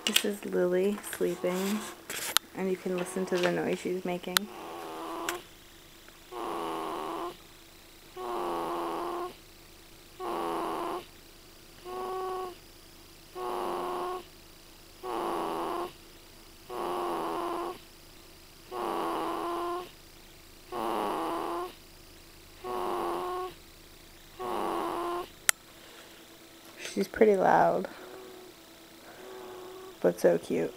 This is Lily sleeping, and you can listen to the noise she's making. She's pretty loud, but so cute.